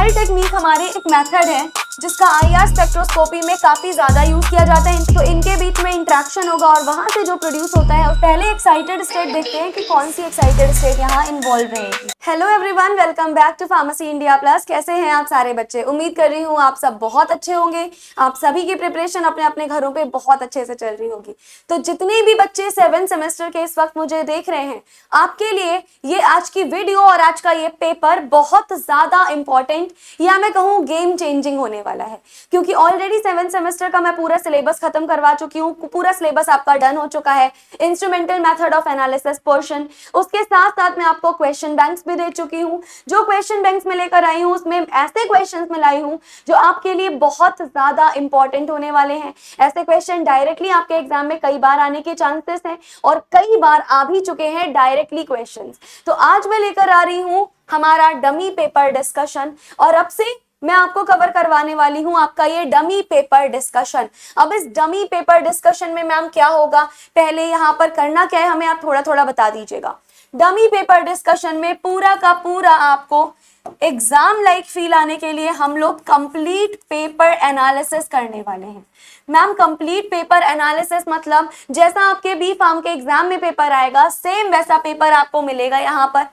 Malt technique हमारी एक method है जिसका आईआर स्पेक्ट्रोस्कोपी में काफी ज्यादा यूज किया जाता है। तो इनके बीच में इंटरेक्शन होगा और वहां से जो प्रोड्यूस होता है, पहले एक्साइटेड स्टेट देखते हैं कि कौन सी एक्साइटेड स्टेट यहाँ इन्वॉल्व रहेगी। Hello everyone, welcome back to Pharmacy India Plus. कैसे हैं आप सारे बच्चे? उम्मीद कर रही हूँ आप सब बहुत अच्छे होंगे। आप सभी की प्रिपरेशन अपने अपने घरों पे बहुत अच्छे से चल रही होगी। तो जितने भी बच्चे 7th सेमेस्टर के इस वक्त मुझे देख रहे हैं, आपके लिए ये आज की वीडियो और आज का ये पेपर बहुत ज्यादा इंपॉर्टेंट या मैं कहूँ गेम चेंजिंग होने वाला है, क्योंकि ऑलरेडी 7th सेमेस्टर का मैं पूरा सिलेबस खत्म करवा चुकी हूँ। पूरा सिलेबस आपका डन हो चुका है। Instrumental method of analysis portion, उसके साथ साथ मैं आपको क्वेश्चन बैंक्स भी दे चुकी हूँ। जो क्वेश्चन बैंक्स में लेकर आई हूँ उसमें ऐसे क्वेश्चंस में लाई हूँ जो आपके लिए बहुत ज्यादा इंपॉर्टेंट होने वाले हैं। ऐसे क्वेश्चन डायरेक्टली आपके एग्जाम में कई बार आने के चांसेस हैं और कई बार आ भी चुके हैं डायरेक्टली क्वेश्चंस। तो आज मैं लेकर आ रही हूँ हमारा डमी पेपर डिस्कशन और अब से मैं आपको कवर करवाने वाली हूं आपका ये डमी पेपर डिस्कशन। अब इस डमी पेपर डिस्कशन में मैम क्या होगा, पहले यहां पर करना क्या है हमें आप थोड़ा थोड़ा बता दीजिएगा। डमी पेपर डिस्कशन में पूरा का पूरा आपको एग्जाम लाइक फील आने के लिए हम लोग कंप्लीट पेपर एनालिसिस करने वाले हैं। मैम कंप्लीट पेपर एनालिसिस मतलब जैसा आपके बी फार्म के एग्जाम में पेपर आएगा सेम वैसा पेपर आपको मिलेगा यहाँ पर,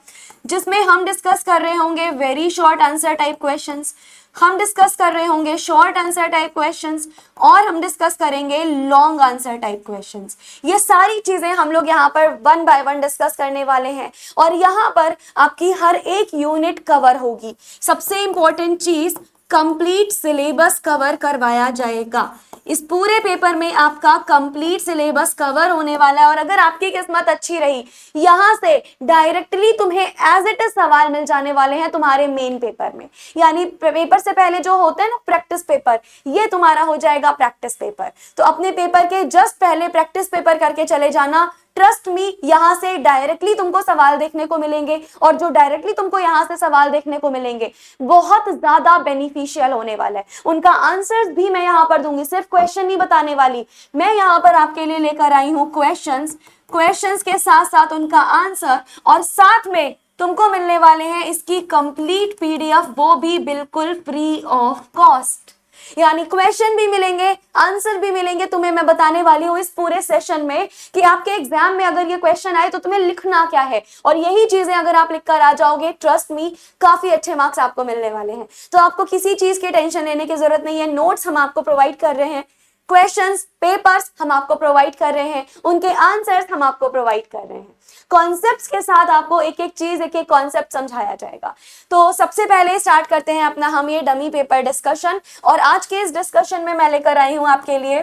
जिसमें हम डिस्कस कर रहे होंगे very short answer type questions, हम डिस्कस कर रहे होंगे शॉर्ट आंसर टाइप क्वेश्चंस और हम डिस्कस करेंगे लॉन्ग आंसर टाइप क्वेश्चंस। ये सारी चीजें हम लोग यहाँ पर 1 बाय 1 डिस्कस करने वाले हैं और यहाँ पर आपकी हर एक यूनिट कवर होगी। सबसे इंपॉर्टेंट चीज, कंप्लीट सिलेबस कवर करवाया जाएगा। इस पूरे पेपर में आपका कंप्लीट सिलेबस कवर होने वाला है और अगर आपकी किस्मत अच्छी रही, यहां से डायरेक्टली तुम्हें एज इट इज सवाल मिल जाने वाले हैं तुम्हारे मेन पेपर में। यानी पेपर से पहले जो होते हैं ना प्रैक्टिस पेपर, ये तुम्हारा हो जाएगा प्रैक्टिस पेपर। तो अपने पेपर के जस्ट पहले प्रैक्टिस पेपर करके चले जाना। ट्रस्ट मी, यहाँ से डायरेक्टली तुमको सवाल देखने को मिलेंगे और जो डायरेक्टली तुमको यहाँ से सवाल देखने को मिलेंगे बहुत ज्यादा बेनिफिशियल होने वाला है। उनका आंसर्स भी मैं यहाँ पर दूंगी, सिर्फ क्वेश्चन नहीं बताने वाली, मैं यहाँ पर आपके लिए लेकर आई हूँ क्वेश्चंस के साथ साथ उनका आंसर और साथ में तुमको मिलने वाले हैं इसकी कंप्लीट पीडीएफ, वो भी बिल्कुल फ्री ऑफ कॉस्ट। यानी क्वेश्चन भी मिलेंगे, आंसर भी मिलेंगे। तुम्हें मैं बताने वाली हूँ इस पूरे सेशन में कि आपके एग्जाम में अगर ये क्वेश्चन आए तो तुम्हें लिखना क्या है और यही चीजें अगर आप लिखकर आ जाओगे, ट्रस्ट मी, काफी अच्छे मार्क्स आपको मिलने वाले हैं। तो आपको किसी चीज की टेंशन लेने की जरूरत नहीं है। नोट्स हम आपको प्रोवाइड कर रहे हैं, क्वेश्चंस पेपर्स हम आपको प्रोवाइड कर रहे हैं, उनके आंसर्स हम आपको प्रोवाइड कर रहे हैं। कॉन्सेप्ट्स के साथ आपको एक एक चीज, एक एक कॉन्सेप्ट समझाया जाएगा। तो सबसे पहले स्टार्ट करते हैं अपना हम ये डमी पेपर डिस्कशन और आज के इस डिस्कशन में मैं लेकर आई हूं आपके लिए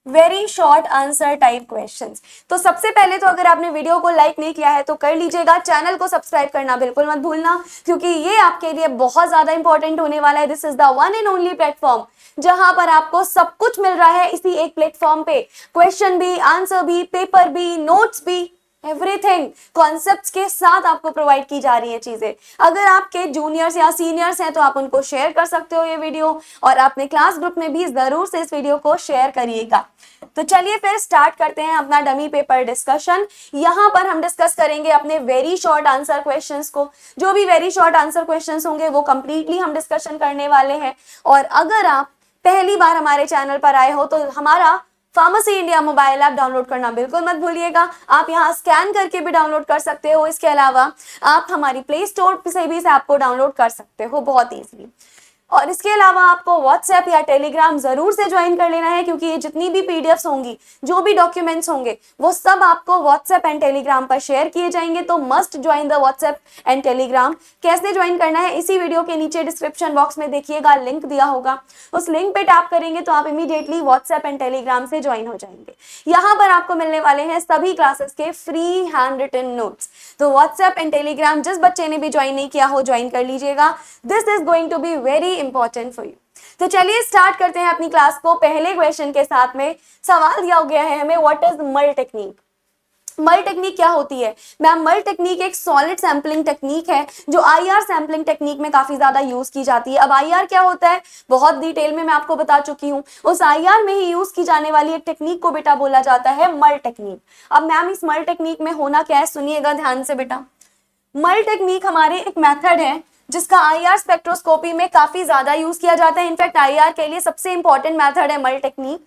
very short answer type questions. तो सबसे पहले तो अगर आपने वीडियो को लाइक नहीं किया है तो कर लीजिएगा, चैनल को सब्सक्राइब करना बिल्कुल मत भूलना, क्योंकि ये आपके लिए बहुत ज्यादा इंपॉर्टेंट होने वाला है। This is the one and only platform जहां पर आपको सब कुछ मिल रहा है इसी एक प्लेटफॉर्म पे। क्वेश्चन भी, आंसर भी, पेपर भी, नोट्स भी, एवरीथिंग कॉन्सेप्ट्स के साथ आपको प्रोवाइड की जा रही है चीजें। अगर आपके जूनियर्स या सीनियर्स हैं तो आप उनको शेयर कर सकते हो ये वीडियो और अपने क्लास ग्रुप में भी जरूर से इस वीडियो को शेयर करिएगा। तो चलिए फिर स्टार्ट करते हैं अपना डमी पेपर डिस्कशन। यहाँ पर हम डिस्कस करेंगे अपने वेरी शॉर्ट आंसर क्वेश्चंस को। जो भी वेरी शॉर्ट आंसर क्वेश्चंस होंगे वो कंप्लीटली हम डिस्कशन करने वाले हैं। और अगर आप पहली बार हमारे चैनल पर आए हो तो हमारा pharmacy India mobile app download करना बिल्कुल मत भूलिएगा। आप यहाँ स्कैन करके भी डाउनलोड कर सकते हो। इसके अलावा आप हमारी प्ले स्टोर से भी इस ऐप को डाउनलोड कर सकते हो बहुत ईजिली। और इसके अलावा आपको व्हाट्सएप या टेलीग्राम जरूर से ज्वाइन कर लेना है, क्योंकि ये जितनी भी पीडीएफ्स होंगी, जो भी डॉक्यूमेंट्स होंगे, वो सब आपको व्हाट्सएप एंड टेलीग्राम पर शेयर किए जाएंगे। तो must join the WhatsApp and Telegram. कैसे ज्वाइन करना है, इसी वीडियो के नीचे डिस्क्रिप्शन बॉक्स में देखिएगा लिंक दिया होगा, उस लिंक पे टैप करेंगे तो आप इमीडिएटली व्हाट्सएप एंड टेलीग्राम से ज्वाइन हो जाएंगे। यहाँ पर आपको मिलने वाले हैं सभी क्लासेस के फ्री हैंड रिटन नोट्स। तो व्हाट्सएप एंड टेलीग्राम जिस बच्चे ने भी ज्वाइन नहीं किया हो ज्वाइन कर लीजिएगा। This is going to be very important for you. तो चलिए स्टार्ट करते हैं अपनी क्लास को। पहले क्वेश्चन के साथ में सवाल दिया गया है हमें, what is mull technique. Mull technique क्या होती है मैम? मल्ट टेक्निक एक सॉलिड सैंपलिंग टेक्निक है जो आईआर सैंपलिंग टेक्निक में काफी ज्यादा यूज की जाती है। अब आईआर क्या होता है बहुत डिटेल में मैं आपको बता चुकी हूँ। उस आईआर में ही यूज की जाने वाली एक टेक्निक को बेटा बोला जाता है मल्ट टेक्निक। अब मैम इस मल्ट टेक्निक में होना क्या है, सुनिएगा ध्यान से बेटा। मल्ट टेक्निक हमारी एक मेथड है जिसका आईआर स्पेक्ट्रोस्कोपी में काफी ज्यादा यूज किया जाता है। इनफैक्ट आईआर के लिए सबसे इंपॉर्टेंट मेथड है मल टेक्निक,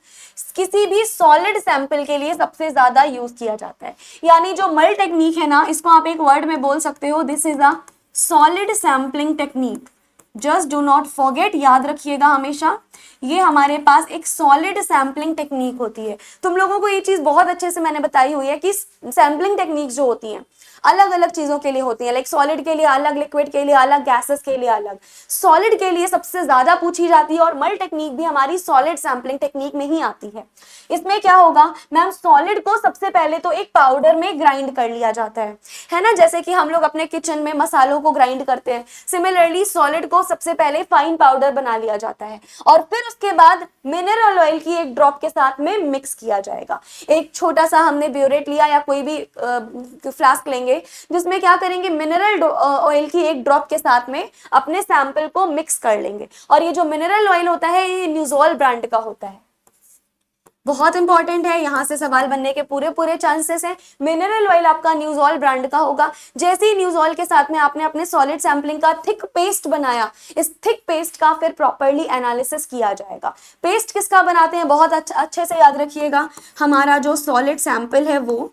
किसी भी सॉलिड सैंपल के लिए सबसे ज्यादा यूज किया जाता है। यानी जो मल टेक्निक है ना, इसको आप एक वर्ड में बोल सकते हो, this is a solid sampling technique. Just do not forget, याद रखिएगा हमेशा, ये हमारे पास एक सॉलिड सैम्पलिंग टेक्निक होती है। तुम लोगों को ये चीज बहुत अच्छे से मैंने बताई हुई है कि सैम्पलिंग टेक्निक जो होती हैं अलग अलग चीजों के लिए होती है, लाइक सॉलिड के लिए अलग, लिक्विड के लिए अलग, गैसेस के लिए अलग। सॉलिड के लिए सबसे ज्यादा पूछी जाती है और मल टेक्निक भी हमारी सॉलिड सैम्पलिंग टेक्निक में ही आती है। इसमें क्या होगा मैम, सॉलिड को सबसे पहले तो एक पाउडर में ग्राइंड कर लिया जाता है ना, जैसे कि हम लोग अपने किचन में मसालों को ग्राइंड करते हैं, सिमिलरली सॉलिड को सबसे पहले फाइन पाउडर बना लिया जाता है और फिर उसके बाद मिनरल ऑयल की एक ड्रॉप के साथ में मिक्स किया जाएगा। एक छोटा सा हमने ब्यूरेट लिया या कोई भी फ्लास्क लेंगे जिसमें क्या करेंगे, मिनरल ऑयल की एक ड्रॉप के साथ में अपने सैंपल को मिक्स कर लेंगे। और ये जो मिनरल ऑयल होता है ये न्यूज़ोल ब्रांड का होता है, बहुत इंपॉर्टेंट है, यहां से सवाल बनने के पूरे चांसेस हैं। मिनरल ऑयल आपका न्यूज़ोल ब्रांड का होगा। जैसे ही न्यूज़ोल के साथ में आपने अपने सॉलिड सैंपलिंग का थिक पेस्ट बनाया, इस थिक पेस्ट का फिर प्रॉपर्ली एनालिसिस किया जाएगा। पेस्ट किसका बनाते हैं, बहुत अच्छे से याद रखिएगा, हमारा जो सॉलिड सैंपल है वो,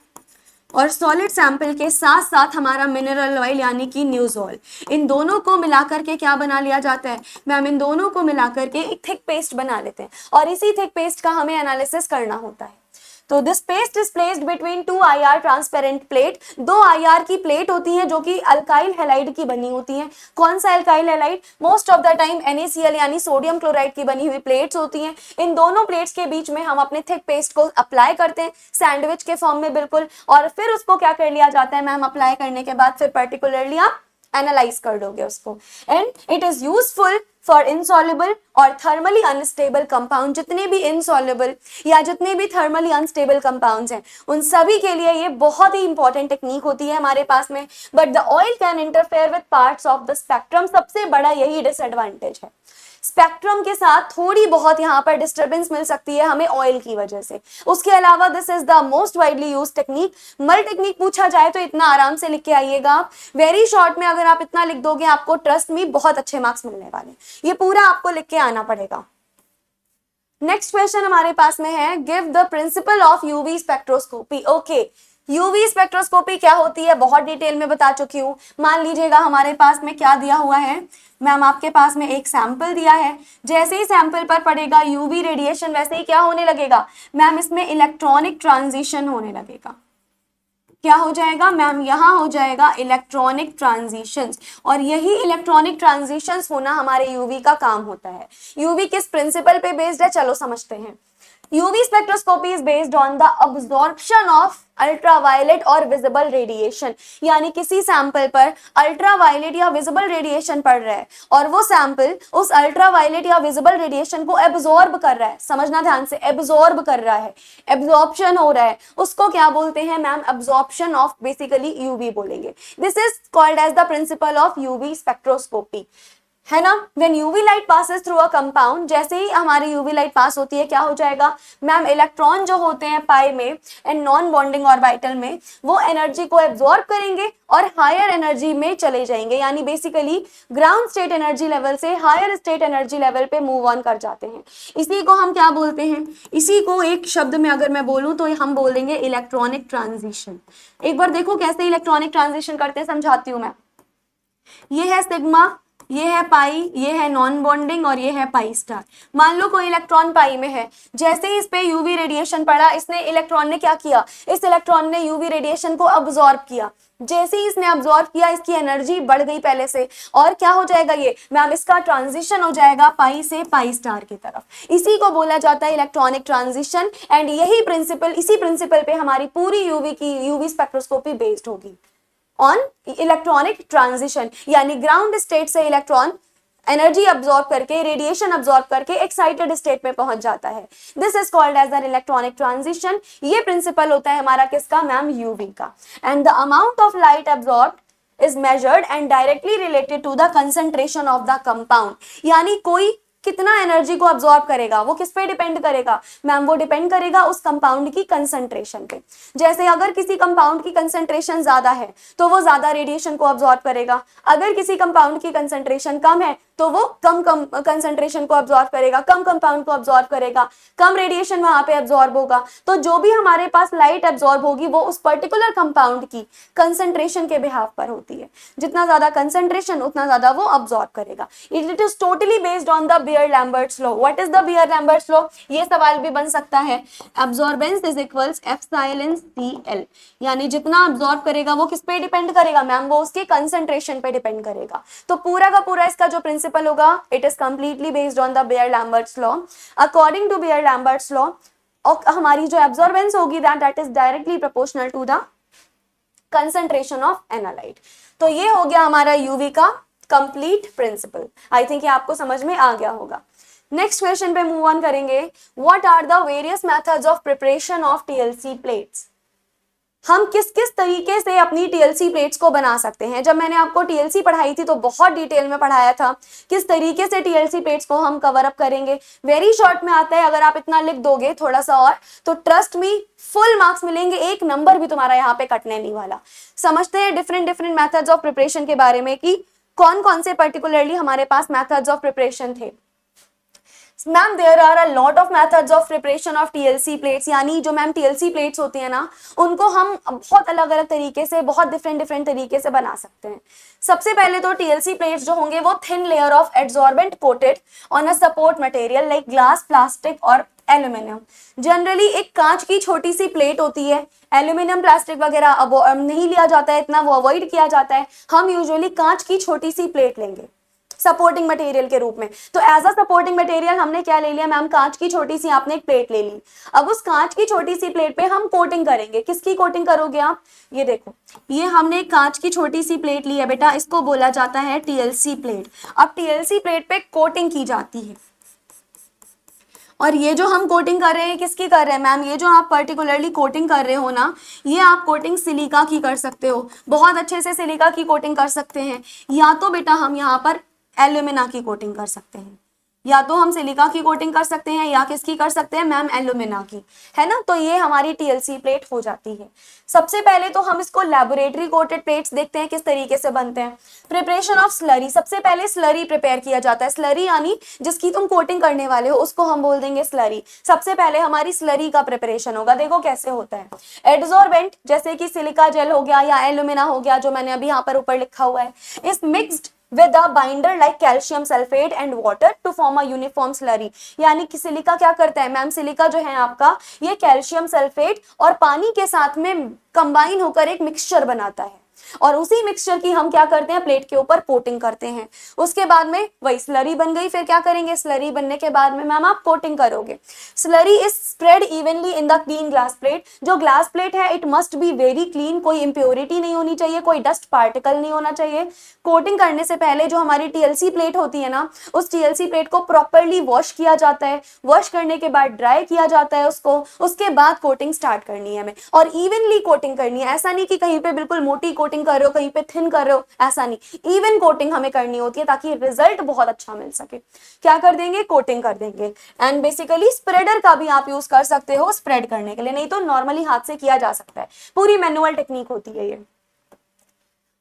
और सॉलिड सैंपल के साथ साथ हमारा मिनरल ऑयल यानी कि न्यूज़ोल, इन दोनों को मिलाकर के क्या बना लिया जाता है मैम, इन दोनों को मिलाकर के एक थिक पेस्ट बना लेते हैं और इसी थिक पेस्ट का हमें एनालिसिस करना होता है। तो this paste is placed between two IR transparent plate. दो आईआर की प्लेट होती हैं जो कि अल्काइल हैलाइड की बनी होती हैं। कौन सा alkyl halide, most of the time NaCl यानी सोडियम क्लोराइड की बनी हुई प्लेट्स होती हैं। इन दोनों प्लेट्स के बीच में हम अपने थिक पेस्ट को अप्लाई करते हैं सैंडविच के फॉर्म में बिल्कुल, और फिर उसको क्या कर लिया जाता है मैम, अप्लाई करने के बाद फिर पर्टिकुलरली आप एनालाइज कर दोगे उसको। And it is useful for insoluble और थर्मली अनस्टेबल कंपाउंड। जितने भी इनसॉल्युबल या जितने भी थर्मली अनस्टेबल कंपाउंड्स हैं उन सभी के लिए ये बहुत ही इंपॉर्टेंट टेक्निक होती है हमारे पास में। But the oil can interfere with parts of the spectrum, सबसे बड़ा यही डिसएडवांटेज है। स्पेक्ट्रम के साथ थोड़ी बहुत यहाँ पर डिस्टर्बेंस मिल सकती है हमें ऑयल की वजह से। उसके अलावा this is the most widely use technique. मल टेक्निक पूछा जाए तो इतना आराम से लिख के आइएगा आप, वेरी शॉर्ट में अगर आप इतना लिख दोगे आपको ट्रस्ट में बहुत अच्छे मार्क्स मिलने वाले। ये पूरा आपको लिख के आना पड़ेगा। नेक्स्ट क्वेश्चन हमारे पास में है, give the principle of UV spectroscopy. Okay, UV spectroscopy क्या होती है बहुत डिटेल में बता चुकी हूँ। मान लीजिएगा हमारे पास में क्या दिया हुआ है मैम, आपके पास में एक सैंपल दिया है, जैसे ही सैंपल पर पड़ेगा यूवी रेडिएशन वैसे ही क्या होने लगेगा मैम, इसमें इलेक्ट्रॉनिक ट्रांजिशन होने लगेगा। क्या हो जाएगा मैम, यहाँ हो जाएगा इलेक्ट्रॉनिक ट्रांजिशंस, और यही इलेक्ट्रॉनिक ट्रांजिशंस होना हमारे यूवी का काम होता है। यूवी किस प्रिंसिपल पे बेस्ड है, चलो समझते हैं। UV spectroscopy is based on the absorption of ultraviolet और visible radiation, यानी किसी सैंपल पर अल्ट्रावायलेट या विजिबल रेडिएशन पड़ रहा है और वो सैंपल उस अल्ट्रावायलेट या विजिबल रेडिएशन को एब्जॉर्ब कर रहा है। समझना ध्यान से, एब्जॉर्ब कर रहा है, एब्जॉर्प्शन हो रहा है, उसको क्या बोलते हैं ma'am, absorption of basically UV बोलेंगे। This is called as the principle of UV spectroscopy, है ना। When UV light passes through a compound, जैसे ही हमारी यूवी लाइट पास होती है क्या हो जाएगा मैम, इलेक्ट्रॉन जो होते हैं पाई में एंड नॉन बॉन्डिंग ऑर्बिटल में, वो एनर्जी को एब्जॉर्ब करेंगे और हायर एनर्जी में चले जाएंगे, यानी basically ground state energy level से हायर स्टेट एनर्जी लेवल पे मूव ऑन कर जाते हैं। इसी को हम क्या बोलते हैं, इसी को एक शब्द में अगर मैं बोलूं तो हम बोलेंगे इलेक्ट्रॉनिक ट्रांजिशन। एक बार देखो कैसे इलेक्ट्रॉनिक ट्रांजिशन करते हैं, समझाती हूं मैं। ये है सिग्मा, ये है पाई, ये है नॉन बॉन्डिंग और ये है पाई स्टार। मान लो कोई इलेक्ट्रॉन पाई में है, जैसे ही इस पे यूवी रेडिएशन पड़ा, इसने इलेक्ट्रॉन ने क्या किया, इस इलेक्ट्रॉन ने यूवी रेडिएशन को अब्सॉर्ब किया। जैसे ही इसने अब्सॉर्ब किया, इसकी एनर्जी बढ़ गई पहले से, और क्या हो जाएगा ये मैम, इसका ट्रांजिशन हो जाएगा पाई से पाई स्टार की तरफ। इसी को बोला जाता है इलेक्ट्रॉनिक ट्रांजिशन। एंड यही प्रिंसिपल, इसी प्रिंसिपल पे हमारी पूरी यूवी स्पेक्ट्रोस्कोपी बेस्ड होगी, ऑन इलेक्ट्रॉनिक ट्रांजिशन, यानी ग्राउंड स्टेट से इलेक्ट्रॉन एनर्जी अब्सॉर्ब करके, रेडिएशन अब्सॉर्ब करके एक्साइटेड स्टेट में पहुंच जाता है। This is called as an electronic transition. ये प्रिंसिपल होता है हमारा किसका मैम, यूवी का। And the amount of light absorbed is measured and directly related to the concentration of the compound, यानी कोई कितना एनर्जी को अब्सॉर्ब करेगा, वो किस पे डिपेंड करेगा मैम, वो डिपेंड करेगा उस कंपाउंड की कंसंट्रेशन पे। जैसे अगर किसी कंपाउंड की कंसंट्रेशन ज्यादा है तो वो ज्यादा रेडिएशन को अब्सॉर्ब करेगा, अगर किसी कंपाउंड की कंसंट्रेशन कम है तो वो कम कंसंट्रेशन को अब्सॉर्ब करेगा, कम कंपाउंड को अब्सॉर्ब करेगा, कम रेडिएशन वहां पे अब्सॉर्ब होगा। तो जो भी हमारे पास लाइट अब्सॉर्ब होगी वो उस पर्टिकुलर कंपाउंड की कंसंट्रेशन के बिहाफ पर होती है, जितना ज्यादा कंसंट्रेशन उतना ज्यादा वो अब्सॉर्ब करेगा। It is totally based on the Beer Lambert's law. What is the Beer Lambert's law, ये सवाल भी बन सकता है। अब्सॉर्बेंस इज इक्वल्स एप्सिलॉन सीएल, यानी जितना अब्सॉर्ब करेगा वो किस पे डिपेंड करेगा मैम, वो उसके कंसंट्रेशन पे डिपेंड करेगा। तो पूरा का पूरा इसका जो प्रिंसिपल होगा, it is completely based on the Beer Lambert's law. According to Beer Lambert's law हमारी जो एब्सॉर्बेंस होगी that is directly proportional to the concentration of analyte. तो ये हो गया हमारा यूवी का कंप्लीट प्रिंसिपल। आई थिंक ये आपको समझ में आ गया होगा। नेक्स्ट क्वेश्चन पे मूव ऑन करेंगे। What are the various methods of preparation of TLC plates. हम किस किस तरीके से अपनी टीएलसी प्लेट्स को बना सकते हैं। जब मैंने आपको टीएलसी पढ़ाई थी तो बहुत डिटेल में पढ़ाया था किस तरीके से टीएलसी प्लेट्स को हम कवर अप करेंगे। वेरी शॉर्ट में आता है, अगर आप इतना लिख दोगे थोड़ा सा और, तो ट्रस्ट मी फुल मार्क्स मिलेंगे, एक नंबर भी तुम्हारा यहाँ पे कटने नहीं वाला। समझते हैं different different methods of preparation के बारे में कि कौन कौन से पर्टिकुलरली हमारे पास मेथड्स ऑफ प्रिपरेशन थे। Ma'am there are a lot of methods of preparation of TLC plates, यानी जो मैम टीएलसी प्लेट्स होती है ना, उनको हम बहुत अलग अलग तरीके से, बहुत डिफरेंट डिफरेंट तरीके से बना सकते हैं। सबसे पहले तो टीएलसी प्लेट्स जो होंगे वो thin layer of adsorbent coated on a support material like glass, plastic और एल्यूमिनियम। जनरली एक कांच की छोटी सी प्लेट होती है, एल्यूमिनियम प्लास्टिक वगैरह अब नहीं लिया जाता है, इतना वो अवॉइड किया जाता है। हम यूजुअली कांच की छोटी सी प्लेट लेंगे सपोर्टिंग मटेरियल के रूप में। तो एज अ सपोर्टिंग मटेरियल हमने क्या ले लिया मैम, कांच की छोटी सी आपने एक प्लेट ले ली। अब उस कांच की छोटी सी प्लेट पे हम कोटिंग करेंगे। किसकी कोटिंग करोगे आप, ये देखो, ये हमने कांच की छोटी सी प्लेट ली है बेटा, इसको बोला जाता है टीएलसी प्लेट। अब टीएलसी प्लेट पे कोटिंग की जाती है, और ये जो हम कोटिंग कर रहे हैं किसकी कर रहे हैं मैम, ये जो आप पर्टिकुलरली कोटिंग कर रहे हो ना, ये आप कोटिंग सिलिका की कर सकते हो, बहुत अच्छे से सिलिका की कोटिंग कर सकते हैं। या तो बेटा हम यहाँ पर एल्यूमिना की कोटिंग कर सकते हैं, या तो हम सिलिका की कोटिंग कर सकते हैं, या किसकी कर सकते हैं मैम, एल्यूमिना की, है ना। तो ये हमारी टीएलसी प्लेट हो जाती है। सबसे पहले तो हम इसको लैबोरेटरी कोटेड प्लेट्स देखते हैं किस तरीके से बनते हैं। प्रिपरेशन ऑफ स्लरी, सबसे पहले स्लरी प्रिपेयर किया जाता है। स्लरी यानी जिसकी तुम कोटिंग करने वाले हो उसको हम बोल देंगे स्लरी। सबसे पहले हमारी स्लरी का प्रिपरेशन होगा। देखो कैसे होता है। एडसॉर्बेंट जैसे कि सिलिका जेल हो गया या एल्यूमिना हो गया, जो मैंने अभी यहाँ पर ऊपर लिखा हुआ है, इस mixed with a binder like calcium sulfate and water to form a uniform slurry। यानी कि सिलिका क्या करता है मैम, सिलिका जो है आपका ये कैल्शियम सल्फेट और पानी के साथ में कंबाइन होकर एक मिक्सचर बनाता है, और उसी मिक्सचर की हम क्या करते हैं, प्लेट के ऊपर कोटिंग करते हैं। उसके बाद में वही स्लरी बन गई। फिर क्या करेंगे, स्लरी बनने के बाद में मैम आप कोटिंग करोगे। Slurry is spread evenly in the clean glass plate. जो ग्लास प्लेट है it must be very clean, कोई इंप्योरिटी नहीं होनी चाहिए, कोई डस्ट पार्टिकल नहीं होना चाहिए। कोटिंग करने से पहले जो हमारी टीएलसी प्लेट होती है ना, उस टीएलसी प्लेट को प्रॉपरली वॉश किया जाता है। वॉश करने के बाद ड्राई किया जाता है उसको, उसके बाद कोटिंग स्टार्ट करनी है हमें, और इवनली कोटिंग करनी है। ऐसा नहीं कि कहीं पे बिल्कुल मोटी कोटिंग कर रहे हो, कहीं पे थिन कर रहे हो, ऐसा नहीं। इवन कोटिंग हमें करनी होती है ताकि रिजल्ट बहुत अच्छा मिल सके। क्या कर देंगे, कोटिंग कर देंगे। एंड बेसिकली स्प्रेडर का भी आप यूज कर सकते हो स्प्रेड करने के लिए, नहीं तो नॉर्मली हाथ से किया जा सकता है। पूरी मैनुअल टेक्निक होती है ये।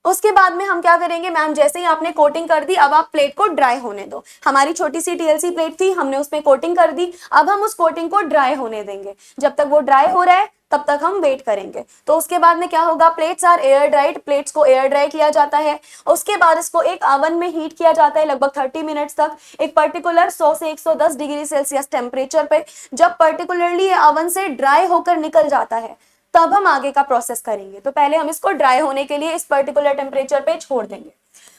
उसके बाद में हम क्या करेंगे मैम, जैसे ही आपने कोटिंग कर दी, अब आप प्लेट को ड्राई होने दो। हमारी छोटी सी टीएलसी प्लेट थी, हमने उसमें कोटिंग कर दी, अब हम उस कोटिंग को ड्राई होने देंगे। जब तक वो ड्राई हो रहा है तब तक हम वेट करेंगे। तो उसके बाद में क्या होगा, plates are air dried, plates को एयर ड्राई किया जाता है। उसके बाद इसको एक ओवन में हीट किया जाता है लगभग 30 मिनट्स तक, एक पर्टिकुलर 100 से 110 डिग्री सेल्सियस टेम्परेचर पे। जब पर्टिकुलरली ये ओवन से ड्राई होकर निकल जाता है तब हम आगे का प्रोसेस करेंगे। तो पहले हम इसको ड्राई होने के लिए इस पर्टिकुलर टेम्परेचर पे छोड़ देंगे।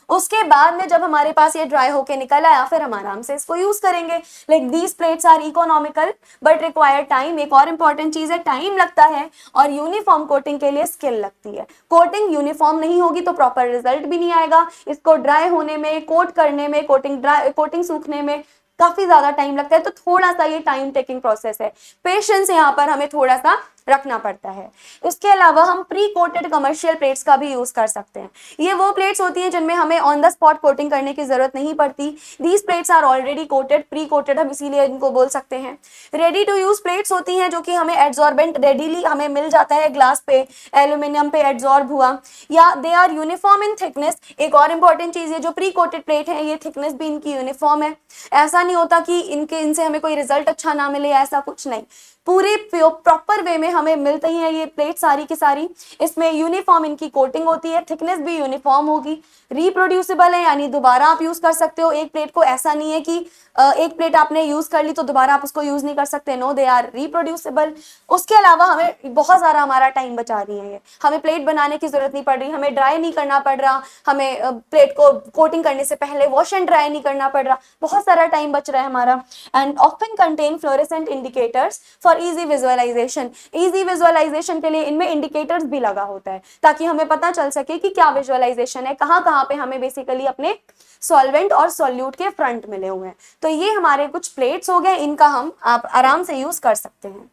उसके बाद में जब हमारे पास ये ड्राई होके निकल आया, फिर हम आराम से इसको यूज करेंगे। Like these plates are economical but require time. एक और इंपॉर्टेंट चीज है, टाइम लगता है, और यूनिफॉर्म कोटिंग के लिए स्किल लगती है। कोटिंग यूनिफॉर्म नहीं होगी तो प्रॉपर रिजल्ट भी नहीं आएगा। इसको ड्राई होने में, कोट करने में, कोटिंग सूखने में काफी ज्यादा टाइम लगता है। तो थोड़ा सा ये टाइम टेकिंग प्रोसेस है, पेशेंस यहाँ पर हमें थोड़ा सा रखना पड़ता है। इसके अलावा हम प्री कोटेड कमर्शियल प्लेट्स का भी यूज कर सकते हैं। ये वो प्लेट्स होती हैं जिनमें हमें ऑन द स्पॉट कोटिंग करने की जरूरत नहीं पड़ती। These plates are already coated, pre coated हम इसीलिए इनको बोल सकते हैं। रेडी टू यूज प्लेट्स होती हैं जो कि हमें एड्सॉर्बेंट रेडीली हमें मिल जाता है, ग्लास पे, एल्यूमिनियम पे एड्सॉर्ब हुआ, या they are uniform in thickness. एक और इंपॉर्टेंट चीज है, जो प्री कोटेड प्लेट है ये थिकनेस भी इनकी यूनिफॉर्म है। ऐसा नहीं होता कि इनसे हमें कोई रिजल्ट अच्छा ना मिले, ऐसा कुछ नहीं, पूरे प्रॉपर वे में हमें मिलती हैं ये प्लेट सारी की सारी। इसमें यूनिफॉर्म इनकी कोटिंग होती है, थिकनेस भी यूनिफॉर्म होगी, रिप्रोड्यूसिबल है यानी दोबारा आप यूज कर सकते हो एक प्लेट को। ऐसा नहीं है कि एक प्लेट आपने यूज कर ली तो दोबारा आप उसको यूज नहीं कर सकते, नो, दे आर रिप्रोड्यूसिबल। उसके अलावा हमें बहुत सारा हमारा टाइम बचा रही है ये, हमें प्लेट बनाने की जरूरत नहीं पड़ रही, हमें ड्राई नहीं करना पड़ रहा, हमें प्लेट को कोटिंग करने से पहले वॉश एंड ड्राई नहीं करना पड़ रहा, बहुत सारा टाइम बच रहा है हमारा। And often contain fluorescent indicators for easy visualisation. Easy visualisation के लिए इनमें इंडिकेटर्स भी लगा होता है ताकि हमें पता चल सके कि क्या विजुअलाइजेशन है, कहाँ कहाँ पे हमें बेसिकली अपने सॉल्वेंट और सॉल्यूट के फ्रंट मिले हुए हैं। तो ये हमारे कुछ प्लेट्स हो गए, इनका हम आप आराम से यूज कर सकते हैं।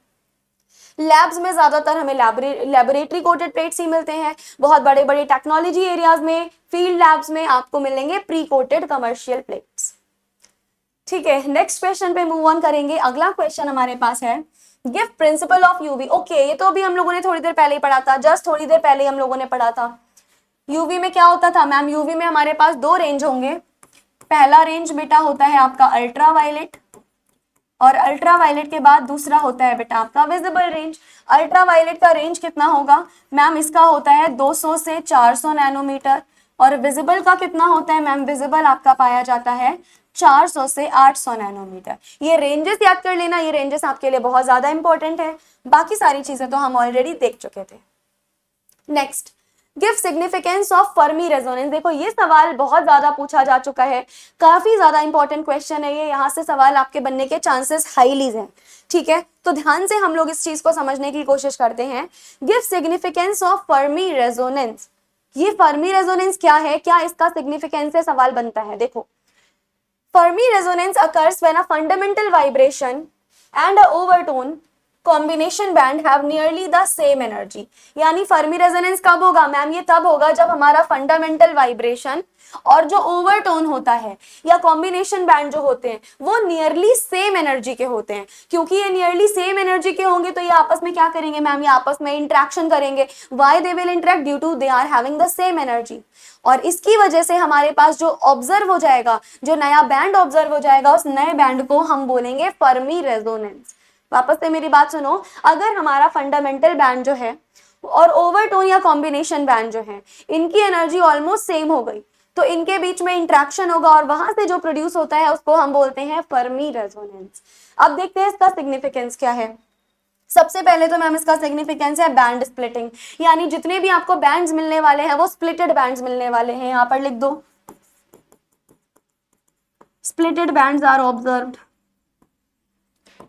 लैब्स में ज्यादातर हमें लेबोरेटरी कोटेड प्लेट्स ही मिलते हैं। बहुत बड़े बड़े टेक्नोलॉजी एरियाज में, फील्ड लैब्स में आपको मिलेंगे प्री कोटेड कमर्शियल प्लेट्स। ठीक है, नेक्स्ट क्वेश्चन पे मूव ऑन करेंगे। अगला क्वेश्चन हमारे पास है, give principal of UV. Okay, ये तो अभी हम लोगों ने थोड़ी देर पहले ही पढ़ा था, जस्ट थोड़ी देर पहले हम लोगों ने पढ़ा था। यूवी में क्या होता था मैम? यूवी में हमारे पास दो रेंज होंगे। पहला रेंज बेटा होता है आपका अल्ट्रा वायलेट, और अल्ट्रा वायलेट के बाद दूसरा होता है बेटा आपका विजिबल रेंज। अल्ट्रा वायलेट का रेंज कितना होगा मैम? इसका होता है 200 से 400 नैनोमीटर। और विजिबल का कितना होता है मैम? विजिबल आपका पाया जाता है 400 से 800 नैनोमीटर। ये रेंजेस याद कर लेना, ये रेंजेस आपके लिए बहुत ज्यादा इंपॉर्टेंट है। बाकी सारी चीजें तो हम ऑलरेडी देख चुके थे। Next, give significance of Fermi resonance. देखो ये सवाल बहुत ज्यादा पूछा जा चुका है, काफी ज्यादा इंपॉर्टेंट क्वेश्चन है ये, यहाँ से सवाल आपके बनने के चांसेस हाईली हैं। ठीक है, तो ध्यान से हम लोग इस चीज को समझने की कोशिश करते हैं। Give significance of Fermi resonance. ये फर्मी रेजोनेंस क्या है, क्या इसका सिग्निफिकेंस से सवाल बनता है? देखो, Fermi resonance occurs when a fundamental vibration and a overtone combination band have nearly the same energy। यानी फर्मी रेजोनेंस कब होगा मैम? ये तब होगा जब हमारा फंडामेंटल वाइब्रेशन और जो ओवरटोन होता है या कॉम्बिनेशन बैंड जो होते हैं वो नियरली सेम एनर्जी के होते हैं। क्योंकि ये नियरली सेम एनर्जी के होंगे तो ये आपस में क्या करेंगे मैम? ये आपस में इंटरेक्शन करेंगे। Why they will interact? Due to they are having the same energy. और इसकी वजह से हमारे पास जो ऑब्जर्व हो जाएगा, जो नया बैंड ऑब्जर्व हो जाएगा, उस नए बैंड को हम बोलेंगे फर्मी रेजोनेंस। वापस से मेरी बात सुनो, अगर हमारा फंडामेंटल बैंड जो है और ओवरटोन या कॉम्बिनेशन बैंड जो है इनकी एनर्जी ऑलमोस्ट सेम हो गई तो इनके बीच में इंट्रैक्शन होगा और वहां से जो प्रोड्यूस होता है उसको हम बोलते हैं फर्मी रेजोनेंस। अब देखते हैं इसका सिग्निफिकेंस क्या है। सबसे पहले तो मैम इसका सिग्निफिकेंस है बैंड स्प्लिटिंग, यानी जितने भी आपको बैंड्स मिलने वाले हैं वो स्प्लिटेड बैंड्स मिलने वाले हैं। यहां पर लिख दो, स्प्लिटेड बैंड्स आर ऑब्जर्व्ड।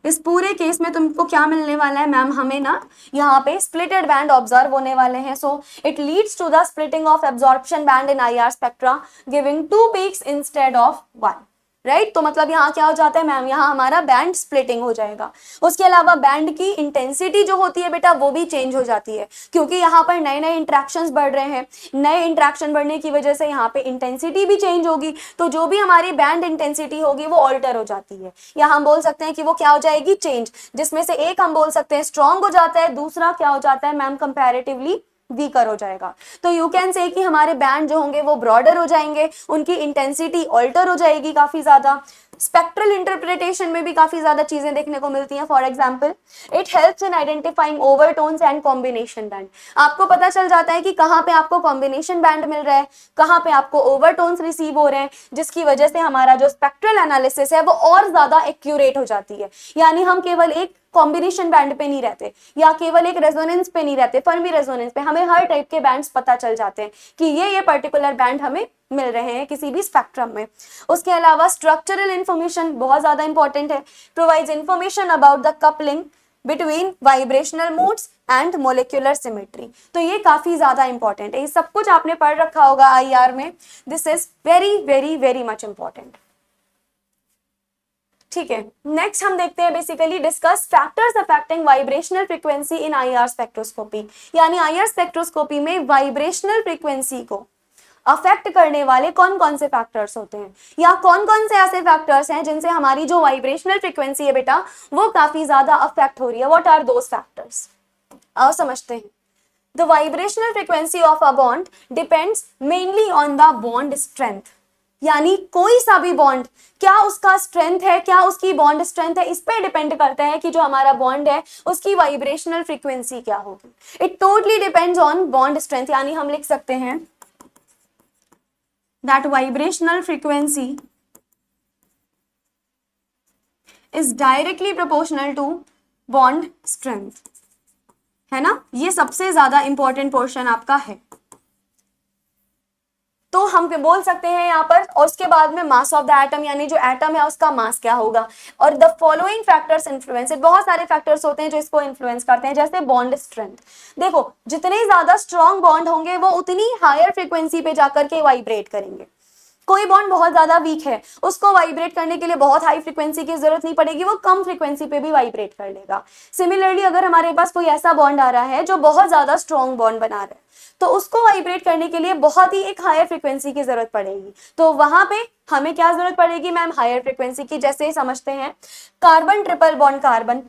इस पूरे केस में तुमको क्या मिलने वाला है मैम? हमें ना यहाँ पे स्प्लिटेड बैंड ऑब्जर्व होने वाले हैं। So it leads to the splitting of absorption band in IR spectra giving 2 peaks instead of 1। Right, तो मतलब यहाँ क्या हो जाता है मैम? यहाँ हमारा बैंड स्प्लिटिंग हो जाएगा। उसके अलावा बैंड की इंटेंसिटी जो होती है बेटा वो भी चेंज हो जाती है, क्योंकि यहाँ पर नए नए इंट्रैक्शंस बढ़ रहे हैं। नए इंट्रैक्शन बढ़ने की वजह से यहाँ पे इंटेंसिटी भी चेंज होगी, तो जो भी हमारी बैंड इंटेंसिटी होगी वो ऑल्टर हो जाती है, या हम बोल सकते हैं कि वो क्या हो जाएगी? चेंज। जिसमें से एक हम बोल सकते हैं स्ट्रॉन्ग हो जाता है, दूसरा क्या हो जाता है मैम? कंपैरेटिवली वीकर हो जाएगा। तो यू कैन से कि हमारे बैंड जो होंगे वो ब्रॉडर हो जाएंगे, उनकी इंटेंसिटी ऑल्टर हो जाएगी काफी ज्यादा। स्पेक्ट्रल इंटरप्रिटेशन में भी काफी ज्यादा चीजें देखने को मिलती हैं। For example, it helps in identifying overtones and combination band. आपको पता चल जाता है कि कहाँ पे आपको कॉम्बिनेशन बैंड मिल रहा है, कहाँ पे आपको ओवरटोन्स रिसीव हो रहे हैं, जिसकी वजह से हमारा जो स्पेक्ट्रल एनालिसिस है वो और ज्यादा एक्यूरेट हो जाती है। यानी हम केवल एक कॉम्बिनेशन बैंड पे नहीं रहते या केवल एक रेजोनेंस पे नहीं रहते, फर्मी रेजोनेंस पे हमें हर टाइप के बैंड्स पता चल जाते हैं कि ये पर्टिकुलर बैंड हमें मिल रहे हैं किसी भी स्पेक्ट्रम में। उसके अलावा स्ट्रक्चरल इंफॉर्मेशन बहुत ज्यादा इंपॉर्टेंट है। Provides information about the coupling between vibrational modes and molecular symmetry. तो ये काफी ज्यादा इंपॉर्टेंट है, ये सब कुछ आपने पढ़ रखा होगा आईआर में। This is very very very much important. ठीक है, नेक्स्ट हम देखते हैं basically discuss factors affecting vibrational frequency in IR spectroscopy. यानी आईआर स्पेक्ट्रोस्कोपी में वाइब्रेशनल फ्रीक्वेंसी को अफेक्ट करने वाले कौन कौन से फैक्टर्स होते हैं, या कौन कौन से ऐसे फैक्टर्स हैं जिनसे हमारी जो वाइब्रेशनल फ्रीक्वेंसी है बेटा वो काफी ज्यादा अफेक्ट हो रही है। व्हाट आर दोस फैक्टर्स, आओ समझते हैं। The vibrational frequency of a bond depends mainly on the bond strength. यानी कोई सा भी बॉन्ड, क्या उसका स्ट्रेंथ है, क्या उसकी बॉन्ड स्ट्रेंथ है, इस पे डिपेंड करता है कि जो हमारा बॉन्ड है उसकी वाइब्रेशनल फ्रीक्वेंसी क्या होगी। It totally depends on bond strength. यानी हम लिख सकते हैं that vibrational frequency is directly proportional to bond strength, है ना। ये सबसे ज्यादा इंपॉर्टेंट पोर्शन आपका है, तो हम बोल सकते हैं यहाँ पर। और उसके बाद में मास ऑफ द एटम, यानी जो एटम है उसका मास क्या होगा। और the following factors influence it, बहुत सारे फैक्टर्स होते हैं जो इसको इन्फ्लुएंस करते हैं, जैसे बॉन्ड स्ट्रेंथ। देखो जितने ज्यादा स्ट्रॉन्ग बॉन्ड होंगे वो उतनी हायर फ्रीक्वेंसी पे जाकर के वाइब्रेट करेंगे। कोई बॉन्ड बहुत ज्यादा वीक है, उसको वाइब्रेट करने के लिए बहुत हाई फ्रीक्वेंसी की जरूरत नहीं पड़ेगी, वो कम फ्रीक्वेंसी पे भी वाइब्रेट कर लेगा। सिमिलरली अगर हमारे पास कोई ऐसा बॉन्ड आ रहा है जो बहुत ज्यादा स्ट्रॉन्ग बॉन्ड बना रहा है, तो उसको वाइब्रेट करने के लिए बहुत ही एक हायर फ्रीक्वेंसी की जरूरत पड़ेगी। तो वहां पे हमें क्या जरूरत पड़ेगी मैम, हायर फ्रीक्वेंसी की। जैसे समझते हैं कार्बन ट्रिपल बॉन्ड कार्बन,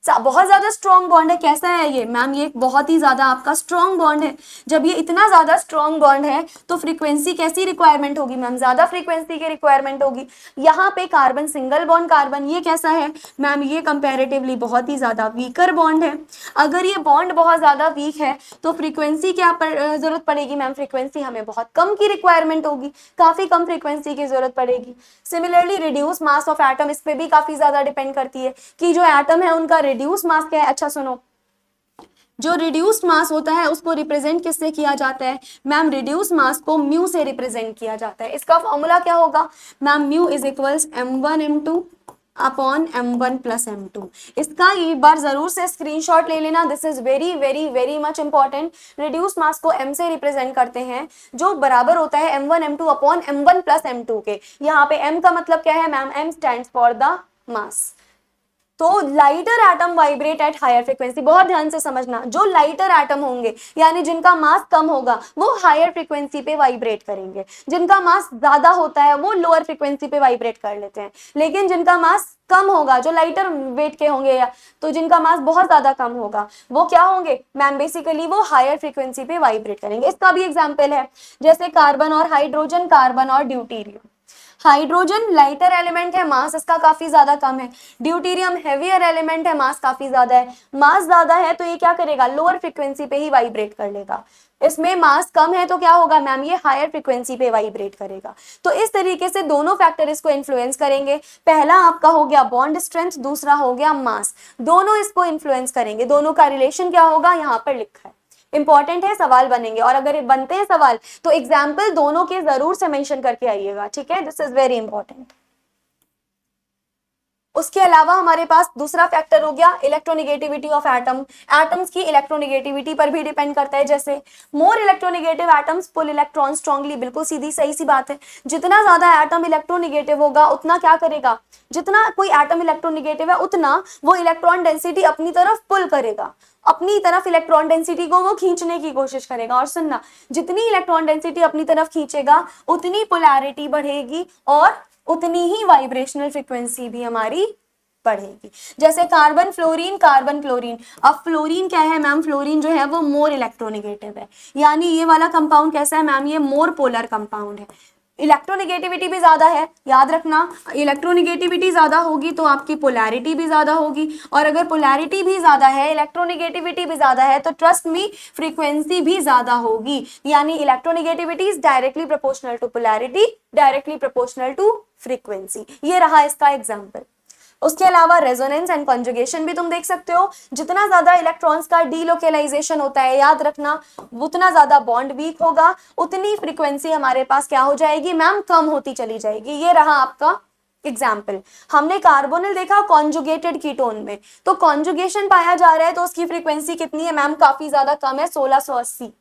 बहुत ज्यादा स्ट्रॉन्ग बॉन्ड है। कैसा है ये मैम, ये बहुत ही ज्यादा आपका स्ट्रॉन्ग बॉन्ड है। जब ये इतना ज्यादा स्ट्रॉन्ग बॉन्ड है तो फ्रीक्वेंसी कैसी रिक्वायरमेंट होगी मैम, ज्यादा फ्रीक्वेंसी की रिक्वायरमेंट होगी। यहाँ पे कार्बन सिंगल बॉन्ड कार्बन, ये कैसा है मैम, ये कंपैरेटिवली बहुत ही ज्यादा वीकर बॉन्ड है। अगर ये बॉन्ड बहुत ज्यादा वीक है तो फ्रीक्वेंसी क्या जरूरत पड़ेगी मैम, फ्रीक्वेंसी हमें बहुत कम की रिक्वायरमेंट होगी, काफी कम फ्रीक्वेंसी की जरूरत पड़ेगी। Similarly reduce mass of atom, इस पे भी काफी ज्यादा डिपेंड करती है कि जो एटम है उनका रिड्यूस मास क्या है। अच्छा सुनो, जो रिड्यूस्ड मास होता है उसको रिप्रेजेंट किससे किया जाता है मैम, रिड्यूस मास को म्यू से रिप्रेजेंट किया जाता है। इसका फॉर्मूला क्या होगा ma'am, mu is equals m1m2 upon m1 plus m2। इसका एक बार जरूर से स्क्रीनशॉट ले लेना, this is very very very much important. Reduce mass को m से रिप्रेजेंट करते हैं, जो बराबर होता है m1 m2 upon m1 plus m2 के। यहाँ पे m का मतलब क्या है ma'am, m stands for the mass. तो lighter atom vibrate at higher frequency, बहुत ध्यान से समझना। जो लाइटर एटम होंगे यानी जिनका मास कम होगा वो हायर फ्रीक्वेंसी पे वाइब्रेट करेंगे, जिनका मास ज्यादा होता है वो लोअर फ्रीक्वेंसी पे वाइब्रेट कर लेते हैं। लेकिन जिनका मास कम होगा, जो लाइटर वेट के होंगे या तो जिनका मास बहुत ज्यादा कम होगा, वो क्या होंगे मैम, बेसिकली वो हायर फ्रीक्वेंसी पे वाइब्रेट करेंगे। इसका भी एग्जाम्पल है जैसे कार्बन और हाइड्रोजन, कार्बन और ड्यूटेरियम। हाइड्रोजन लाइटर एलिमेंट है, मास इसका काफी ज्यादा कम है। ड्यूटेरियम हेवियर एलिमेंट है, मास काफी ज्यादा है। मास ज्यादा है तो ये क्या करेगा, लोअर फ्रीक्वेंसी पे ही वाइब्रेट कर लेगा। इसमें मास कम है तो क्या होगा मैम, ये हायर फ्रीक्वेंसी पे वाइब्रेट करेगा। तो इस तरीके से दोनों फैक्टर इसको इन्फ्लुएंस करेंगे। पहला आपका हो गया बॉन्ड स्ट्रेंथ, दूसरा हो गया मास, दोनों इसको इन्फ्लुएंस करेंगे। दोनों का रिलेशन क्या होगा यहाँ पर लिखा है, इंपॉर्टेंट है, सवाल बनेंगे। और अगर बनते हैं सवाल तो एग्जाम्पल दोनों के जरूर से मेंशन करके आइएगा, ठीक है, दिस इज वेरी इंपॉर्टेंट। उसके अलावा हमारे पास दूसरा फैक्टर हो गया इलेक्ट्रोनिगेटिविटी ऑफ एटम। एटम्स की इलेक्ट्रोनिगेटिविटी पर भी डिपेंड करता है। जैसे मोर इलेक्ट्रोनिगेटिव एटम्स पुल इलेक्ट्रॉन स्ट्रांगली, बिल्कुल सीधी सही सी बात है। जितना ज्यादा एटम इलेक्ट्रोनिगेटिव होगा उतना क्या करेगा, जितना कोई एटम इलेक्ट्रोनिगेटिव है उतना वो इलेक्ट्रॉन डेंसिटी अपनी तरफ पुल करेगा, अपनी तरफ इलेक्ट्रॉन डेंसिटी को वो खींचने की कोशिश करेगा। और सुनना, जितनी इलेक्ट्रॉन डेंसिटी अपनी तरफ खींचेगा उतनी पोलैरिटी बढ़ेगी और उतनी ही वाइब्रेशनल फ्रीक्वेंसी भी हमारी बढ़ेगी। जैसे कार्बन फ्लोरीन, कार्बन क्लोरीन। अब फ्लोरीन क्या है मैम, फ्लोरीन जो है वो मोर इलेक्ट्रोनिगेटिव है, यानी ये वाला कंपाउंड कैसा है मैम, ये मोर पोलर कंपाउंड है। इलेक्ट्रोनिगेटिविटी भी ज्यादा है, याद रखना, इलेक्ट्रोनिगेटिविटी ज्यादा होगी तो आपकी पोलैरिटी भी ज्यादा होगी, और अगर पोलैरिटी भी ज्यादा है, इलेक्ट्रोनिगेटिविटी भी ज्यादा है, तो ट्रस्ट मी फ्रीक्वेंसी भी ज्यादा होगी। यानी electronegativity is directly proportional to polarity, directly proportional to frequency. ये रहा इसका एग्जाम्पल। उसके अलावा रेजोनेंस एंड कॉन्जुगेशन भी तुम देख सकते हो। जितना ज्यादा इलेक्ट्रॉन्स का डीलोकेलाइजेशन होता है, याद रखना, उतना ज्यादा बॉन्ड वीक होगा, उतनी फ्रीक्वेंसी हमारे पास क्या हो जाएगी मैम, कम होती चली जाएगी। ये रहा आपका एग्जाम्पल। हमने कार्बोनिल देखा कॉन्जुगेटेड कीटोन में, तो कॉन्जुगेशन पाया जा रहा है तो उसकी फ्रीक्वेंसी कितनी है मैम, काफी ज्यादा कम है, 1680,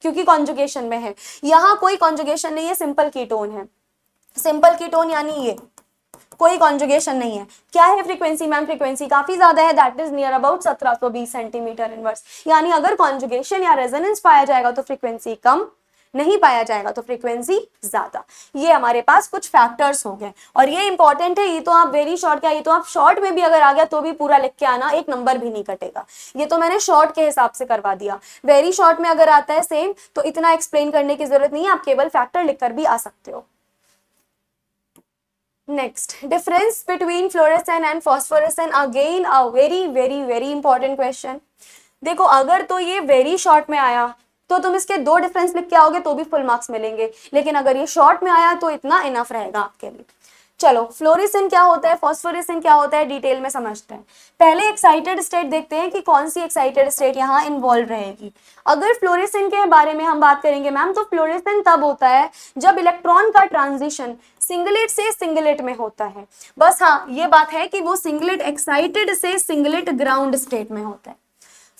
क्योंकि कॉन्जुगेशन में है। यहाँ कोई कॉन्जुगेशन नहीं है, सिंपल कीटोन है। सिंपल कीटोन यानी ये कोई कॉन्जुगेशन नहीं है। क्या है फ्रीक्वेंसी मैम? फ्रीक्वेंसी काफी ज्यादा है, that is near about 1720 centimetre inverse. यानी अगर कॉन्जुगेशन या रेजोनेंस पाया जाएगा तो फ्रीक्वेंसी कम, नहीं पाया जाएगा तो फ्रीक्वेंसी ज्यादा। ये हमारे पास कुछ फैक्टर्स हो गए और ये इंपॉर्टेंट है। ये तो आप वेरी शॉर्ट, क्या ये तो आप शॉर्ट में भी अगर आ गया तो भी पूरा लिख के आना, एक नंबर भी नहीं कटेगा। ये तो मैंने शॉर्ट के हिसाब से करवा दिया। वेरी शॉर्ट में अगर आता है सेम तो इतना एक्सप्लेन करने की जरूरत नहीं है, आप केवल फैक्टर लिखकर भी आ सकते हो। Next, difference between fluorescent and phosphorescent, again a very very very important question. देखो अगर तो ये वेरी शॉर्ट में आया तो तुम इसके दो डिफरेंस लिख के आओगे तो भी फुल मार्क्स मिलेंगे, लेकिन अगर ये शॉर्ट में आया तो इतना इनफ रहेगा आपके लिए। चलो फ्लोरेसेंट क्या होता है, फॉस्फोरेसेंट क्या होता है, डिटेल में समझते हैं। पहले एक्साइटेड स्टेट देखते हैं कि कौन सी एक्साइटेड स्टेट यहाँ इन्वॉल्व रहेगी। अगर फ्लोरेसेंट के बारे में हम बात करेंगे मैम, तो फ्लोरेसेंट तब होता है जब इलेक्ट्रॉन का ट्रांजिशन सिंगलेट से सिंगलेट में होता है। बस हाँ ये बात है कि वो सिंगलेट एक्साइटेड से सिंगलेट ग्राउंड स्टेट में होता है।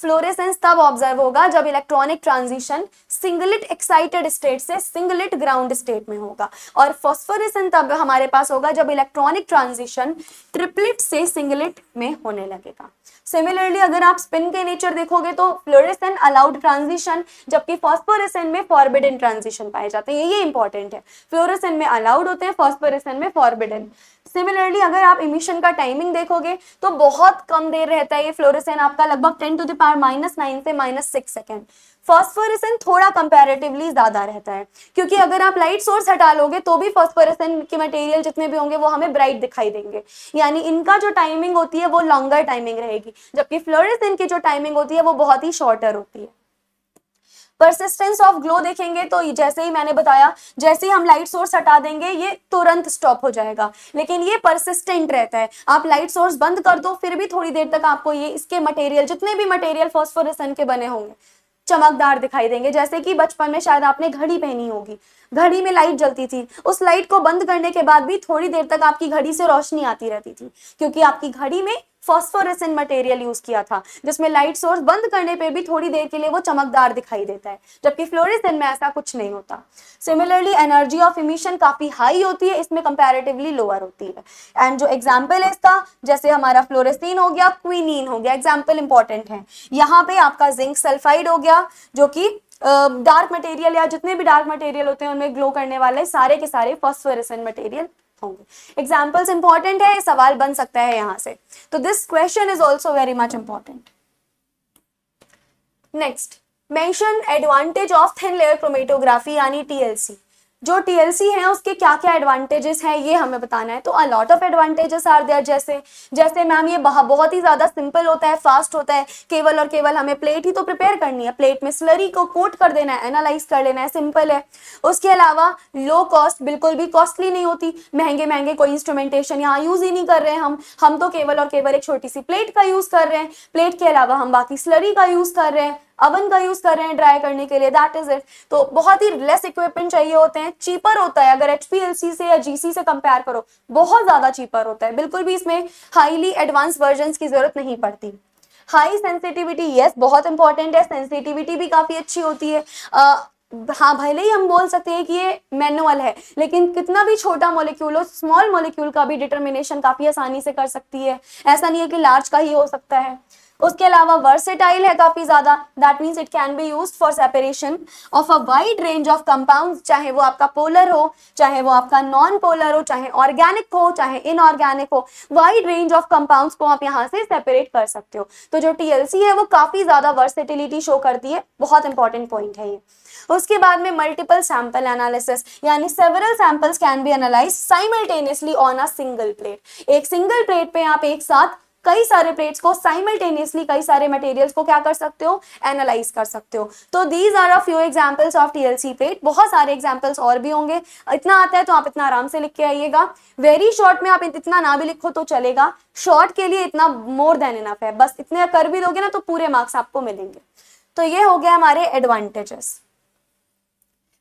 फ्लोरेसेंस तब ऑब्जर्व होगा जब electronic transition singlet excited state से सिंगलेट ग्राउंड स्टेट में होगा, और फॉस्फोरेसेंस तब हमारे पास होगा जब इलेक्ट्रॉनिक ट्रांजिशन ट्रिपलेट से सिंगलेट में होने लगेगा। सिमिलरली अगर आप स्पिन के नेचर देखोगे तो फ्लोरेसेंट अलाउड ट्रांजिशन, जबकि फॉस्फोरेसेंट में फॉरबिडन ट्रांजिशन पाए जाते हैं। ये इंपॉर्टेंट है, फ्लोरेसेंट में अलाउड होते हैं, फॉस्फोरेसेंट में फॉरबिडन। सिमिलरली अगर आप इमिशन का टाइमिंग देखोगे तो बहुत कम देर रहता है ये फ्लोरेसेंट आपका, लगभग 10⁻⁹ से -6 सेकेंड। फॉस्फोरेसेंट थोड़ा कंपैरेटिवली ज्यादा रहता है, क्योंकि अगर आप लाइट सोर्स हटा लोगे तो भी फॉस्फोरेसेंट के मटेरियल जितने भी होंगे वो हमें ब्राइट दिखाई देंगे, यानी इनका जो टाइमिंग होती है वो लॉन्गर टाइमिंग रहेगी, जबकि फ्लोरेसेंट की जो टाइमिंग होती है वो बहुत ही शॉर्टर होती है। परसिस्टेंस ऑफ ग्लो देखेंगे तो जैसे ही मैंने बताया, जैसे ही हम लाइट सोर्स हटा देंगे ये तुरंत स्टॉप हो जाएगा, लेकिन ये परसिस्टेंट रहता है। आप लाइट सोर्स बंद कर दो फिर भी थोड़ी देर तक आपको ये इसके मटेरियल, जितने भी मटेरियल फॉस्फोरेसेंट के बने होंगे, चमकदार दिखाई देंगे। जैसे कि बचपन में शायद आपने घड़ी पहनी होगी, घड़ी में लाइट जलती थी, उस लाइट को बंद करने के बाद भी थोड़ी देर तक आपकी घड़ी से रोशनी आती रहती थी, क्योंकि आपकी घड़ी में फॉस्फोरेसेंट मटेरियल यूज किया था, जिसमें लाइट सोर्स बंद करने पे भी थोड़ी देर के लिए वो चमकदार दिखाई देता है, जबकि फ्लोरेसेंट में ऐसा कुछ नहीं होता। सिमिलरली एनर्जी ऑफ इमिशन काफी हाई होती है, इसमें कंपैरेटिवली लोअर होती है। एंड जो एग्जाम्पल है इसका, जैसे हमारा फ्लोरेसीन हो गया, क्विनीन हो गया, एग्जाम्पल इंपॉर्टेंट है। यहाँ पे आपका जिंक सल्फाइड हो गया, जो कि डार्क मटेरियल या जितने भी डार्क मटेरियल होते हैं उनमें ग्लो करने वाले सारे के सारे फॉस्फोरेसेंट मटेरियल होंगे। एग्जाम्पल्स इंपॉर्टेंट है, सवाल बन सकता है यहाँ से, तो this question is also very much important. Next, mention advantage of thin layer chromatography यानी टीएलसी। जो टीएलसी है उसके क्या क्या एडवांटेजेस हैं ये हमें बताना है। तो a lot of advantages are there, जैसे मैम ये बहुत ही ज्यादा सिंपल होता है, फास्ट होता है, केवल और केवल हमें प्लेट ही तो प्रिपेयर करनी है, प्लेट में स्लरी को कोट कर देना है, एनालाइज कर लेना है, सिंपल है। उसके अलावा लो कॉस्ट, बिल्कुल भी कॉस्टली नहीं होती, महंगे कोई इंस्ट्रूमेंटेशन यहाँ यूज ही नहीं कर रहे हैं हम तो केवल और केवल एक छोटी सी प्लेट का यूज कर रहे हैं। प्लेट के अलावा हम बाकी स्लरी का यूज कर रहे हैं, अवन का यूज कर रहे हैं ड्राई करने के लिए, दैट इज इट। तो बहुत ही लेस इक्विपमेंट चाहिए होते हैं, चीपर होता है, अगर एचपीएलसी से या जीसी से कंपेयर करो बहुत ज्यादा चीपर होता है, बिल्कुल भी इसमें हाईली एडवांस वर्जन्स की जरूरत नहीं पड़ती। हाई सेंसिटिविटी, यस बहुत इंपॉर्टेंट है, सेंसिटिविटी भी काफी अच्छी होती है। हाँ भले ही हम बोल सकते हैं कि ये मैनुअल है, लेकिन कितना भी छोटा मॉलिक्यूल हो, स्मॉल मॉलिक्यूल का भी डिटर्मिनेशन काफी आसानी से कर सकती है, ऐसा नहीं है कि लार्ज का ही हो सकता है। उसके अलावा वर्सेटाइल है काफी ज्यादा, that means it can be used for separation of a wide range of compounds, चाहे वो आपका पोलर हो, चाहे वो आपका नॉन पोलर हो, चाहे ऑर्गेनिक हो, चाहे इनऑर्गेनिक हो, वाइड रेंज ऑफ कंपाउंड्स को आप यहाँ से सेपरेट कर सकते हो। तो जो टीएलसी है वो काफी ज्यादा वर्सेटिलिटी शो करती है, बहुत इंपॉर्टेंट पॉइंट है ये। उसके बाद में मल्टीपल सैंपल एनालिसिस, यानी several samples can be analyse simultaneously on a single plate. एक सिंगल प्लेट पे आप एक साथ कई सारे प्लेट्स को साइमल्टेनियसली, कई सारे मटेरियल्स को क्या कर सकते हो, एनालाइज कर सकते हो। तो these are a few examples of TLC plate, बहुत सारे एग्जांपल्स और भी होंगे, इतना आता है तो आप इतना आराम से लिख के आइएगा। वेरी शॉर्ट में आप इतना ना भी लिखो तो चलेगा, शॉर्ट के लिए इतना मोर देन इनफ है, बस इतने कर भी दोगे ना तो पूरे मार्क्स आपको मिलेंगे। तो ये हो गया हमारे एडवांटेजेस।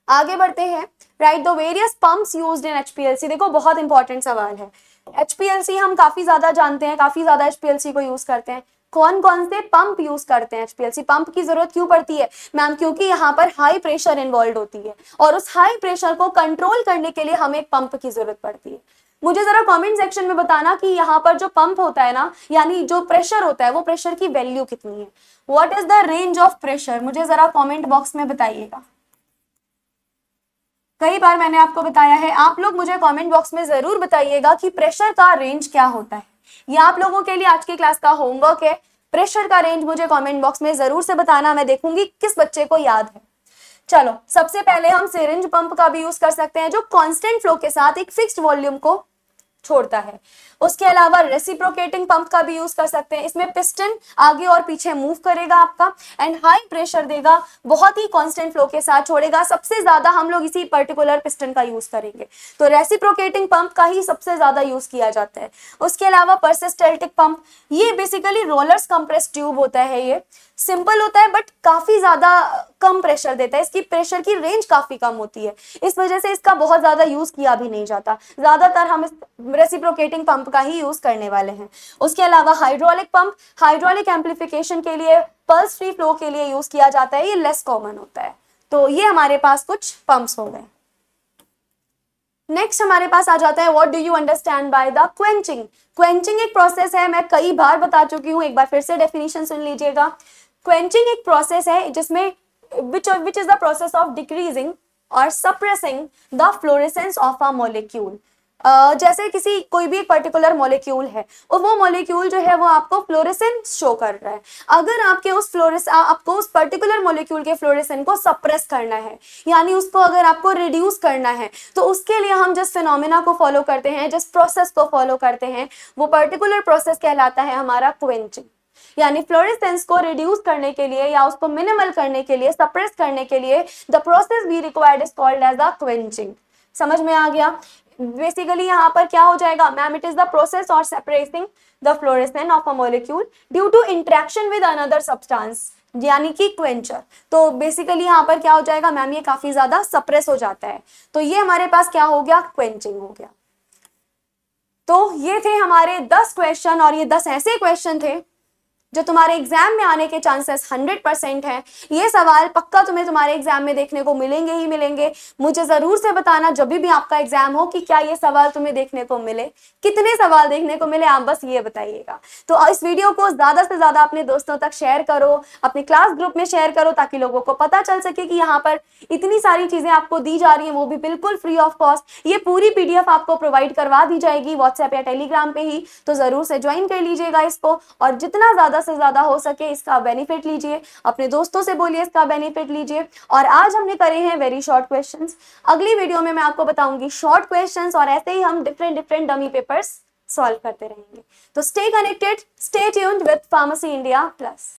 आगे बढ़ते हैं, right the various pumps used in HPLC. देखो बहुत इंपॉर्टेंट सवाल है, एचपीएलसी हम काफी ज्यादा जानते हैं, काफी ज्यादा एचपीएलसी को यूज करते हैं। कौन कौन से पंप यूज करते हैं एचपीएलसी? पंप की जरूरत क्यों पड़ती है मैम? क्योंकि यहाँ पर हाई प्रेशर इन्वॉल्व होती है और उस हाई प्रेशर को कंट्रोल करने के लिए हमें एक पंप की जरूरत पड़ती है। मुझे जरा कमेंट सेक्शन में बताना कि यहाँ पर जो पंप होता है ना, यानी जो प्रेशर होता है, वो प्रेशर की वैल्यू कितनी है। What is the range of pressure, मुझे जरा कमेंट बॉक्स में बताइएगा। कई बार मैंने आपको बताया है, आप लोग मुझे कमेंट बॉक्स में जरूर बताइएगा कि प्रेशर का रेंज क्या होता है। ये आप लोगों के लिए आज की क्लास का होमवर्क है। प्रेशर का रेंज मुझे कमेंट बॉक्स में जरूर से बताना, मैं देखूंगी किस बच्चे को याद है। चलो, सबसे पहले हम सिरिंज पंप का भी यूज कर सकते हैं, जो कांस्टेंट फ्लो के साथ एक फिक्स्ड वॉल्यूम को छोड़ता है। उसके अलावा रेसिप्रोकेटिंग पंप का भी यूज कर सकते हैं। इसमें पिस्टन आगे और पीछे मूव करेगा आपका एंड हाई प्रेशर देगा, बहुत ही कांस्टेंट फ्लो के साथ छोड़ेगा। सबसे ज्यादा हम लोग इसी पर्टिकुलर पिस्टन का यूज करेंगे, तो रेसिप्रोकेटिंग पंप का ही सबसे ज्यादा यूज किया जाता है। उसके अलावा परसिस्टेल्टिक पंप, ये बेसिकली रोलर्स कंप्रेस ट्यूब होता है। ये सिंपल होता है बट काफी ज्यादा कम प्रेशर देता है, इसकी प्रेशर की रेंज काफी कम होती है, इस वजह से इसका बहुत ज्यादा यूज किया भी नहीं जाता। ज्यादातर हम इस रेसिप्रोकेटिंग पंप का ही यूज करने वाले हैं। उसके अलावा हाइड्रोलिक पंप, हाइड्रोलिक एम्प्लीफिकेशन के लिए, पल्स फ्री फ्लो के लिए यूज किया जाता है, ये लेस कॉमन होता है। तो ये हमारे पास कुछ पंप्स हो गए। नेक्स्ट हमारे पास आ जाता है what do you understand by the quenching. Quenching एक प्रोसेस है, मैं कई बार बता चुकी हूँ, एक बार फिर से डेफिनेशन सुन लीजिएगा। क्वेंचिंग एक प्रोसेस है जिसमें which is the process of decreasing or suppressing the fluorescence of a molecule। जैसे किसी कोई भी एक पर्टिकुलर मॉलिक्यूल है और वो मॉलिक्यूल जो है वो आपको फ्लोरेसेंस शो कर रहा है। अगर आपको उस पर्टिकुलर मॉलिक्यूल के फ्लोरेसेंस को सप्रेस करना है, यानी उसको अगर आपको रिड्यूस करना है, तो उसके लिए हम जिस फिनोमेना को फॉलो करते हैं, जिस प्रोसेस को फॉलो करते हैं, वो पर्टिकुलर प्रोसेस कहलाता है हमारा क्वेंचिंग। यानी फ्लोरेसेंस को रिड्यूस करने के लिए या उसको मिनिमल करने के लिए, सप्रेस करने के लिए, the process we required is called as the quenching. समझ में आ गया? बेसिकली यहाँ पर क्या हो जाएगा ma'am, it is the process और separating the fluorescence of a molecule due to interaction with another substance, यानी कि क्वेंचर। तो बेसिकली यहाँ पर क्या हो जाएगा मैम, ये काफी ज्यादा सप्रेस हो जाता है। तो ये हमारे पास क्या हो गया, क्वेंचिंग हो गया। तो ये थे हमारे 10 क्वेश्चन, और ये 10 ऐसे क्वेश्चन थे जो तुम्हारे एग्जाम में आने के चांसेस 100% हैं। ये सवाल पक्का तुम्हारे एग्जाम में देखने को मिलेंगे ही मिलेंगे। मुझे जरूर से बताना जब भी आपका एग्जाम हो कि क्या ये सवाल तुम्हें देखने को मिले, कितने सवाल देखने को मिले, आप बस ये बताइएगा। तो इस वीडियो को ज्यादा से ज्यादा अपने दोस्तों तक शेयर करो, अपने क्लास ग्रुप में शेयर करो, ताकि लोगों को पता चल सके कि यहाँ पर इतनी सारी चीजें आपको दी जा रही है, वो भी बिल्कुल फ्री ऑफ कॉस्ट। ये पूरी PDF आपको प्रोवाइड करवा दी जाएगी व्हाट्सएप या टेलीग्राम पे ही, तो जरूर से ज्वाइन कर लीजिएगा इसको, और जितना ज्यादा से ज्यादा हो सके इसका बेनिफिट लीजिए, अपने दोस्तों से बोलिए इसका बेनिफिट लीजिए। और आज हमने करे हैं वेरी शॉर्ट क्वेश्चंस, अगली वीडियो में मैं आपको बताऊंगी शॉर्ट क्वेश्चंस, और ऐसे ही हम डिफरेंट डमी पेपर्स सॉल्व करते रहेंगे। तो stay connected, stay tuned with pharmacy India plus.